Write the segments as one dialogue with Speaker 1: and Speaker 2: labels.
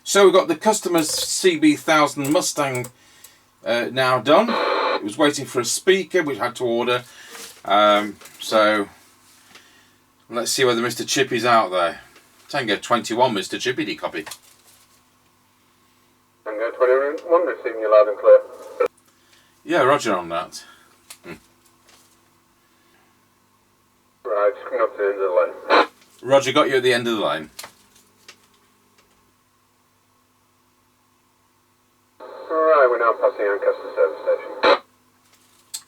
Speaker 1: So we've got the customer's CB1000 Mustang now done. It was waiting for a speaker which had to order. So let's see whether Mr Chippie's out there. Tango 21, Mr Chippie, copy.
Speaker 2: Tango 21, receiving you loud and clear.
Speaker 1: Yeah, roger on that.
Speaker 2: Right, just coming up to the end of the line.
Speaker 1: Roger, got you at the end of the line.
Speaker 2: Right, we're now passing Ancaster service station.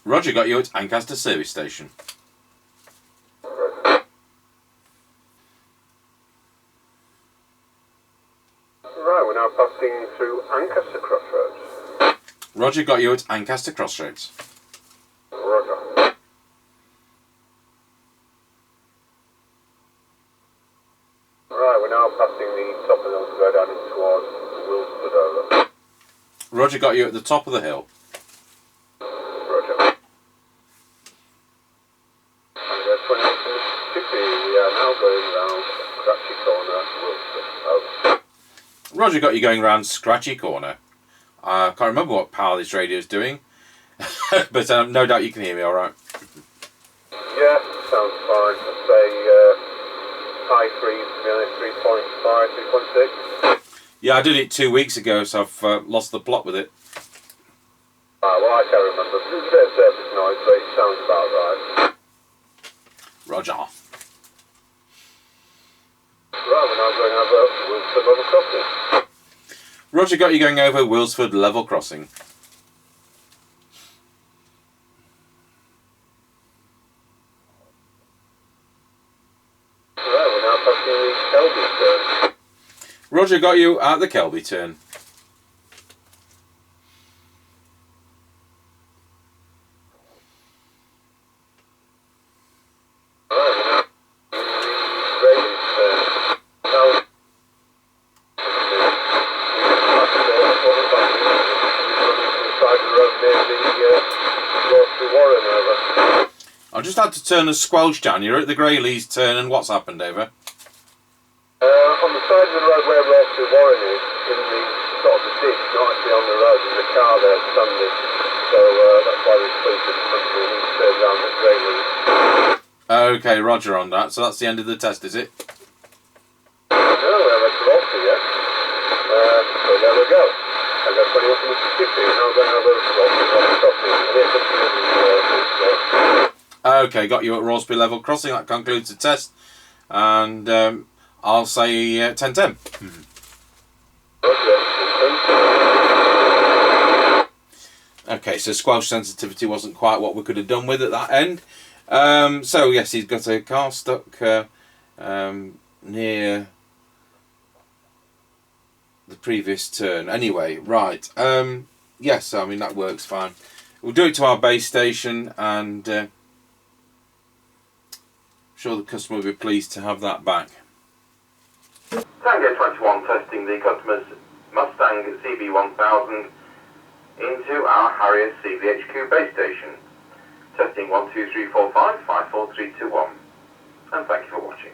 Speaker 1: Roger, got you at Ancaster service station.
Speaker 2: Right, we're now passing through Ancaster Crossroads.
Speaker 1: Roger, got you at Ancaster Crossroads.
Speaker 2: Roger. Right, we're now passing the top of the hill to go down in towards Wilsford, over.
Speaker 1: Roger, got you at the top of the hill.
Speaker 2: Roger. Tango 21 to Mr Chippie, we are now going round Scratchy Corner, Wilsford, over.
Speaker 1: Roger, got you going round Scratchy Corner. I can't remember what power this radio is doing, but no doubt you can hear me all right.
Speaker 2: Yeah, sounds fine. I'd say high threes, to be honest, 3.5, 3.6.
Speaker 1: Yeah, I did it 2 weeks ago, so I've lost the plot with it.
Speaker 2: Well, I can't remember. There's a bit of surface noise, but it sounds about right.
Speaker 1: Roger.
Speaker 2: Right, we're now going over Wilsford Level Crossing.
Speaker 1: Roger, got you going over Wilsford Level Crossing.
Speaker 2: Right, we're now passing the Kelby turn.
Speaker 1: Roger, got you at the Kelby turn.
Speaker 2: Right, we're now passing the Railings turn. Now,
Speaker 1: I just had to turn a squelch down. You're at the Greyleys turn, and what's happened over?
Speaker 2: On the side of the road where Rossley Warren is, in the sort of the ditch, not actually on the road, there's a car there standing. So that's why we've split it from the need to turn around at Greyleys.
Speaker 1: Okay, Roger on that. So that's the end of the test, is it?
Speaker 2: No, we're at Rossley, yeah. So there we go. I've got 21 from Mr Chippie, now I'm going to have a Rossley crossing. And here's something
Speaker 1: Okay, got you at Rossby Level Crossing. That concludes the test. And I'll say 10-10. Okay, so squelch sensitivity wasn't quite what we could have done with at that end. So yes, he's got a car stuck near the previous turn. Anyway, right. Yes, I mean that works fine. We'll do it to our base station, and I'm sure the customer will be pleased to have that back.
Speaker 2: Tango 21 testing the customer's Mustang CB1000 into our Harrier CVHQ base station. Testing 1, 2, 3, 4, 5, 5, 4, 3, 2, 1. And thank you for watching.